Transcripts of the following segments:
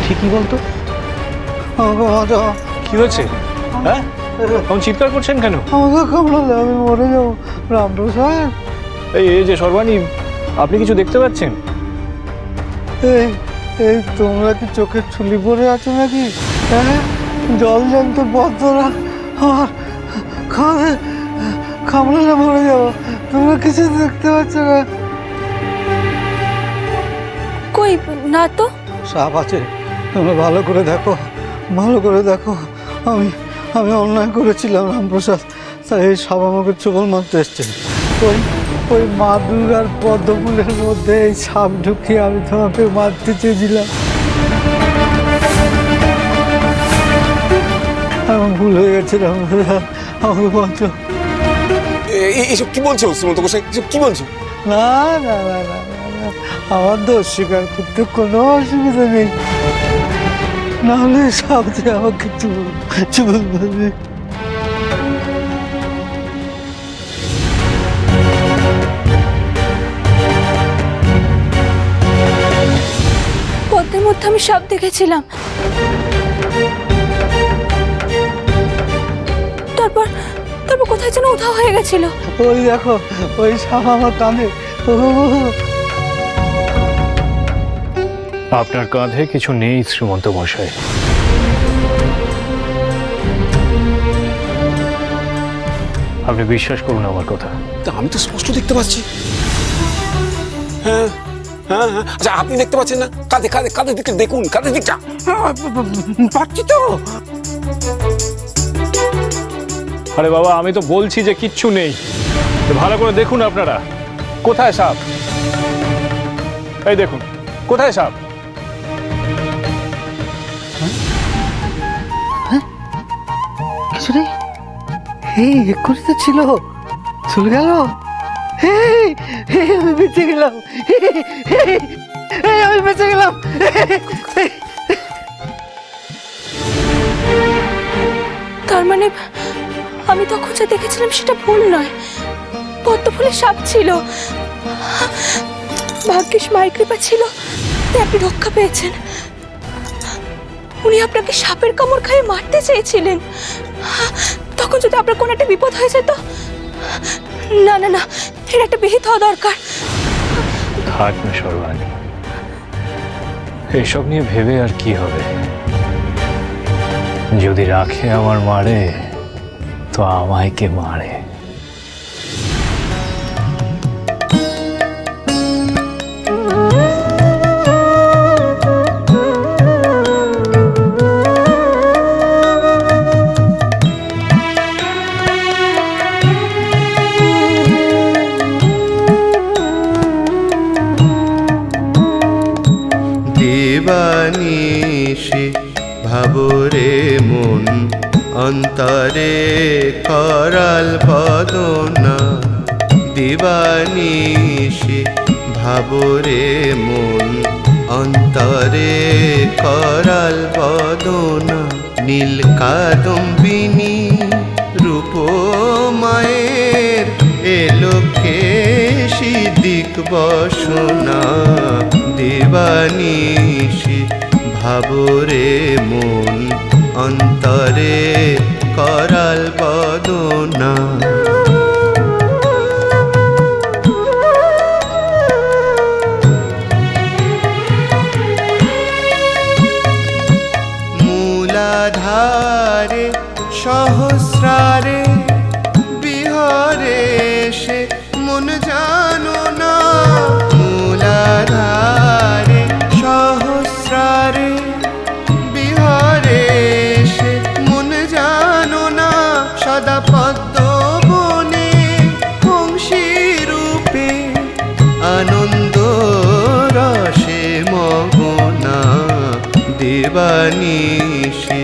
ঠিকই বলতো। কি হয়েছে? হ্যাঁ, এখন চিৎকার করছেন কেন? আমাকে কামড়ালে আমি মরে যাবো রামপ্রসাদ। এই যে সর্বাণী, আপনি কিছু দেখতে পাচ্ছেন? এই এই তোমরা কি চোখের ছুলি পরে আছো নাকি? হ্যাঁ, জল জ্যান্ত পথরা আমার কামড়ালে মরে যাবো। তোমরা কিছু দেখতে পাচ্ছ না? কই না তো। সাপ আছে, তোমরা ভালো করে দেখো, ভালো করে দেখো। আমি আমি অন্যায় করেছিলাম রামপ্রসাদ, তাই এই সাপ আমাকে চোখল মারতে এসছে। ওই ওই মা দুর্গার পদ্মফুলের মধ্যে এই সাপ ঢুকিয়ে আমি তোমাকে মারতে চেয়েছিলাম। আমার ভুল হয়ে গেছে রামপ্রসাদ, আমাকে বাঁচো। এইসব কি বলছো শ্রীমন্ত গোসাই? এসব কি বলছো? না না না না না, আমার দোষ স্বীকার করতে কোনো অসুবিধা নেই, নাহলে সাথে আমাকে চুল বলবে। পদ্মের মধ্যে আমি সাপ দেখেছিলাম। তারপর তারপর কোথায় যেন উধাও হয়ে গেছিল। ওই দেখো, ওই সাপ আমার কাঁধে। আপনার কাঁধে কিছু নেই শ্রীমন্ত মশাই। আপনি বিশ্বাস করুন আমার কথা। তা আমি তো স্পষ্ট দেখতে পাচ্ছি। হ্যাঁ হ্যাঁ হ্যাঁ, আচ্ছা আপনি দেখতে পাচ্ছেন না? কাঁধে কাঁধে কাঁধের দিকে দেখুন, কাঁধের দিকটা। পাচ্ছি তো। আরে বাবা, আমি তো বলছি যে কিচ্ছু নেই, ভালো করে দেখুন আপনারা। কোথায় সাপ? এই দেখুন, কোথায় সাপ? কিছু নেই। এই এক্ষুনি তো ছিল, চলে গেল। আমি বেঁচে গেলাম, আমি বেঁচে গেলাম। তার মানে আমি তখন যা দেখেছিলাম সেটা ভুল নয়, পদ্মফুলের সাপ ছিল। ভাগ্যিস মায়ের কৃপা ছিল তাই আপনি রক্ষা পেয়েছেন। উনি আপনাকে সাপের কামড় খাইয়ে মারতে চেয়েছিলেন। তখন যদি আপনার কোনো একটা বিপদ হয়ে যেত। না না না, এর একটা বিহিত হওয়া দরকার। থাক না সর্বাণী, এসব নিয়ে ভেবে আর কি হবে? যদি রাখে আমার মারে, তো আমায় কে মারে? দিবানিশি ভাবরে মন অন্তরে করাল বদনা। দিবানিশি ভাবরে মন অন্তরে করাল বদনা। নীল কাদম্বিনী রূপ মায়ের এলোকে সিদিক বসনা। দিবানিশি ভাবরে মন অন্তরে করাল বদনা। মূলাধারে সহস্রারে বিহরে সে মন জানো না। মূলাধারে সহস্রারে বিহরে সে মন জানো না। সদা পদ্ম বনে বংশী রূপে আনন্দ রসে মগনা। দিবানিশি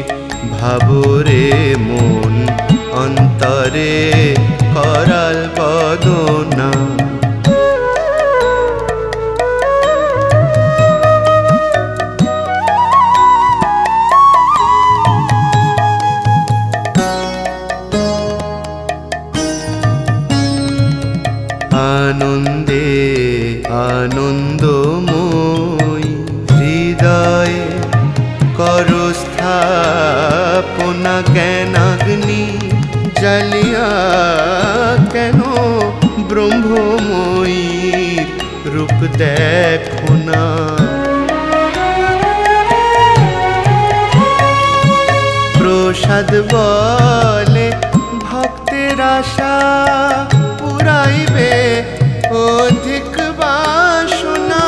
ভাবরে মন অন্তরে করাল বদনা। আনন্দে আনন্দময়ী হৃদয়ে দেখো না। প্রসাদ বলে ভক্তের আশা পুরাইবে অধিক বাসনা।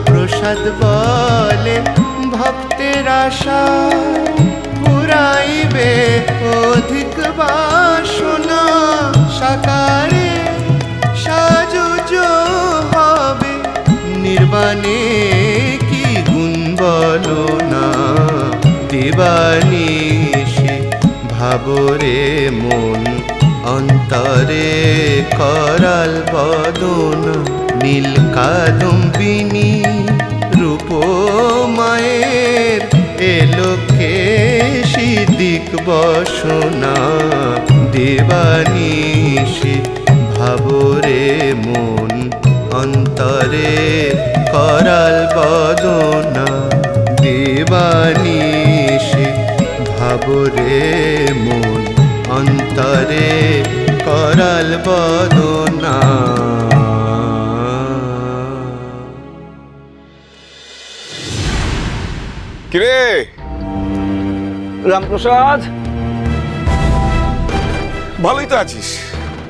প্রসাদ বলে ভক্তের আশা পুরাইবে অধিক বাসনা। সাকারে সাজুজ হবে নির্বাণে কি গুণ বলো না। দিবানিশি ভাবরে মন অন্তরে করাল বদন। নীল কাদম্বিনী রূপ মায়ের এলোকে সিদিক বসনা। দিবানিশি ভাবরে মন অন্তরে করাল বদনা। দিবানিশি ভাবরে মন অন্তরে করাল বদনা। কিরে রামপ্রসাদ, ভালোই তো আছিস,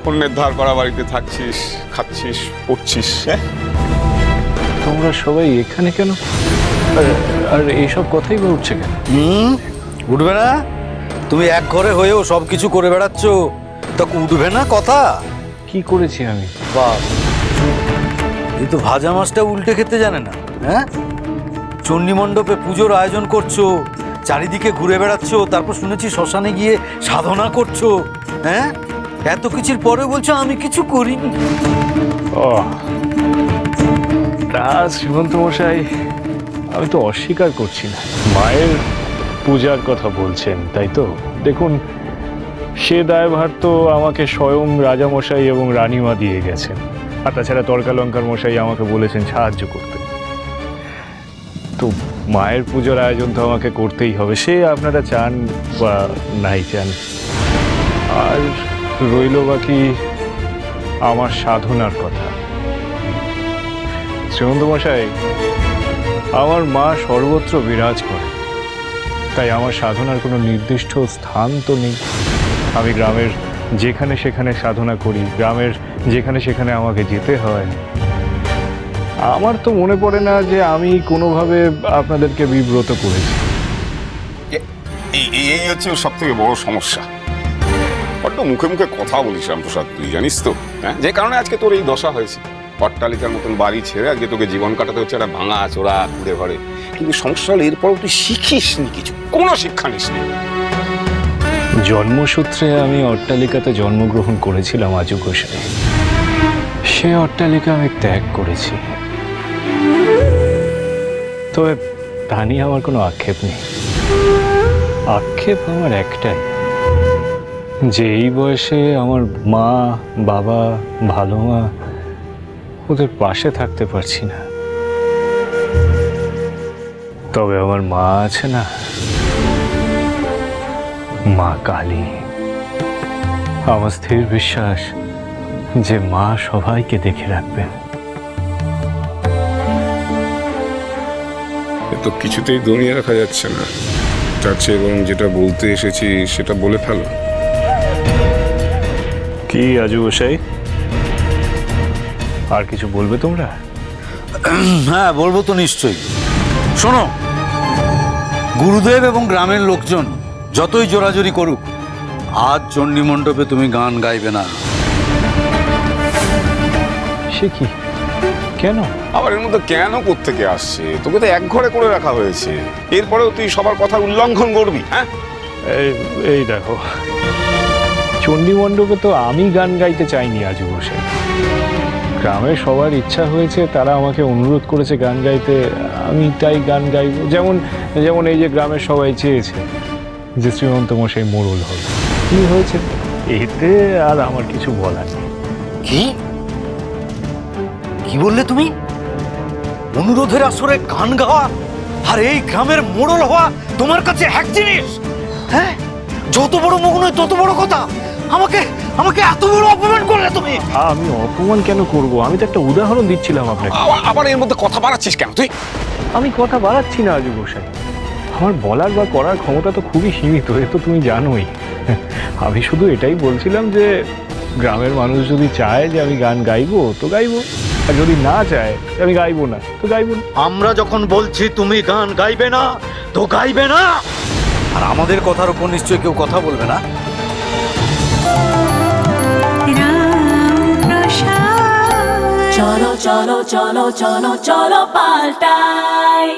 অন্যের ধার করা বাড়িতে থাকছিস, খাচ্ছিস, পড়ছিস। হ্যাঁ, তোমরা সবাই এখানে কেন? আর এইসব কথাই বা উঠছে কেন? উঠবে না? তুমি এক ঘরে হয়েও সব কিছু করে বেড়াচ্ছ, তা উঠবে না কথা? কি করেছি আমি? বাপ, এই তো ভাজা মাছটা উল্টে খেতে জানে না। হ্যাঁ, চণ্ডী মণ্ডপে পুজোর আয়োজন করছো, চারিদিকে ঘুরে বেড়াচ্ছ, তারপর শুনেছি শ্মশানে গিয়ে সাধনা করছো। হ্যাঁ, এত কিছুর পরে বলছো আমি কিছু করিনি। ও তা শ্রীমন্ত মশাই, আমি তো অস্বীকার করছি না। মায়ের পূজার কথা বলছেন, তাই তো? দেখুন, সে দায়ভার তো আমাকে স্বয়ং রাজামশাই এবং রানীমা দিয়ে গেছেন। আর তাছাড়া তর্কালঙ্কার মশাই আমাকে বলেছেন সাহায্য করতে। তো মায়ের পুজোর আয়োজন তো আমাকে করতেই হবে, সে আপনারা চান বা নাই চান। আর রইল বাকি আমার সাধনার কথা। শ্রীমন্ত মশাই, আমার মা সর্বত্র বিরাজ করে, তাই আমার সাধনার কোনো নির্দিষ্ট স্থান তো নেই। আমি গ্রামের যেখানে সেখানে সাধনা করি, গ্রামের যেখানে সেখানে আমাকে যেতে হয়। আমার তো মনে পড়ে না যে আমি কোনোভাবে আপনাদেরকে বিব্রত করেছি। এই হচ্ছে সব থেকে বড় সমস্যা। বড্ড মুখে মুখে কথা বলিস রামপ্রসাদ, তুই জানিস তো। হ্যাঁ, যে কারণে আজকে তোর এই দশা হয়েছে। অট্টালিকার মতন বাড়ি ছেড়ে আজকে তোকে জীবন কাটাতে হচ্ছে একটা ভাঙা চোরা কুড়ে ঘরে। কিন্তু সমস্যা হলো এরপরও তুই শিখিস নি কিছু, কোনো শিক্ষা নিস নি। জন্মসূত্রে আমি অট্টালিকাতে জন্মগ্রহণ করেছিলাম আজু গোসাই, সে অট্টালিকা আমি ত্যাগ করেছি। তবে তা নিয়ে আমার কোনো আক্ষেপ নেই। আক্ষেপ আমার একটাই, যে এই বয়সে আমার মা বাবা, ভালো মা, ওদের পাশে থাকতে পারছি না। তবে আমার মা আছে না, মা কালী, আমার স্থির বিশ্বাস যে মা সবাইকে দেখে রাখবেন। তো কিছুতেই দমিয়ে রাখা যাচ্ছে না, তার চেয়ে এবং যেটা বলতে এসেছি সেটা বলে ফেলো। কি আজু গোসাই, আর কিছু বলবে তোমরা? হ্যাঁ, বলবো তো নিশ্চয়ই। শোনো, গুরুদেব এবং গ্রামের লোকজন যতই জোরাজোরি করুক, আজ চণ্ডী মণ্ডপে তুমি গান গাইবে না। সে কি, কেন? আবার এর মধ্যে কেন কোত্থেকে আসছে? তোকে তো এক ঘরে করে রাখা হয়েছে, এরপরেও তুই সবার কথা উল্লঙ্ঘন করবি? হ্যাঁ, এই দেখো, চণ্ডী মণ্ডপে তো আমি গান গাইতে চাইনি আজু গোসাই। গ্রামের সবার ইচ্ছা হয়েছে, তারা আমাকে অনুরোধ করেছে গান গাইতে, আমি তাই গান গাইব। যেমন এই যে গ্রামের সবাই চেয়েছে যে শ্রীমন্ত মশাই মোড়ল হবে। কি হয়েছে এতে আর আমার কিছু বলার নেই। কি কি বললে তুমি? অনুরোধের আসরে গান গাওয়া আর এই গ্রামের মোড়ল হওয়া তোমার কাছে এক জিনিস? হ্যাঁ, যত বড় মুখ নয় তত বড় কথা। আমাকে আমাকে এত বড় অপমান করলে তুমি? আমি অপমান কেন করব? আমি তো একটা উদাহরণ দিচ্ছিলাম আপনাকে। আবার এর মধ্যে কথা বাড়াচ্ছিস কেন তুই? আমি কথা বাড়াচ্ছি না আজু গোসাই, আমার বলার বা করার ক্ষমতা তো খুবই সীমিত, এ তো তুমি জানোই। আমি শুধু এটাই বলছিলাম যে গ্রামের মানুষ যদি চায় যে আমি গান গাইবো তো গাইবো, আর যদি না চায় আমি গাইবো না তো গাইবো না। আমরা যখন বলছি তুমি গান গাইবে না তো গাইবে না, আর আমাদের কথার উপর নিশ্চয়ই কেউ কথা বলবে না। চলো চলো চলো চলো চলো পাল্টাই